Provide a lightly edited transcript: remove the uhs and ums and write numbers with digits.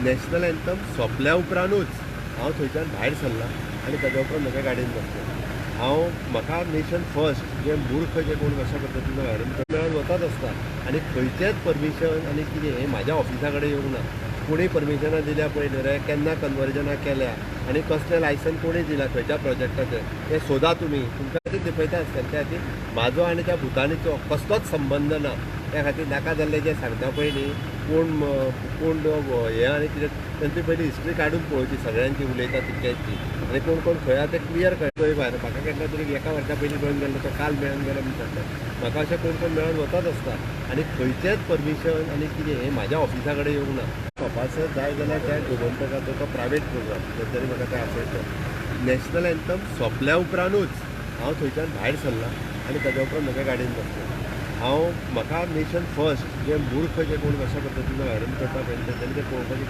National anthem सोंपल्या उपरांतूच हांव थंयच्यान भायर सरलां आनी ताज्या उपरांत म्हज्या गाडयेन बसलो. म्हाका नेशन फर्स्ट जे मूर्ख जे कोण अशा पद्दतीन भायर मेळोन वताच आसता आनी खंयचेंच परमिशन आनी कितें हें म्हाज्या ऑफिसा कडेन येवंक ना. कोणी परमिशनां दिल्या पळय न्हू रे, केन्ना कन्वर्जनां केल्या आनी कसलें लायसन कोणी दिलां खंयच्या प्रोजेक्टाचें तें सोदा तुमी. तुमच्या खातीर दिपयता आसतना त्या खातीर म्हाजो आनी त्या भुतानीचो कसलोच संबंद ना. त्या खातीर नाका जाल्लें जें सांगता पळय न्ही कोण कोण हें आनी कितें तांची पयलीं हिस्ट्री काडून पळोवची सगळ्यांची उलयता तितक्यांची आनी कोण कोण खंय आहा तें क्लियर कळटोय भायर. म्हाका केन्ना तरी एका वर्सा पयलीं मेळून गेलो तो काल मेळून गेलो म्हणटा. म्हाका अशें कोण कोण मेळोन वताच आसता आनी खंयचेंच परमिशन आनी कितें हें म्हाज्या ऑफिसा कडेन येवंक ना. ऑफासर जाय जाल्यार त्या गोमंतकाचो तो प्रायवेट प्रोग्राम तरी म्हाका तें आपयता. नॅशनल एंथम सोंपल्या उपरांतूच हांव थंयच्यान भायर सरलां आनी ताज्या उपरांत म्हज्या गाडयेन बसलो. म्हाका नेशन फर्स्ट जे मूर्ख जे कोण अशा पद्दतीन भायर करता पळय तेंच्यांनी तें पळोवपाची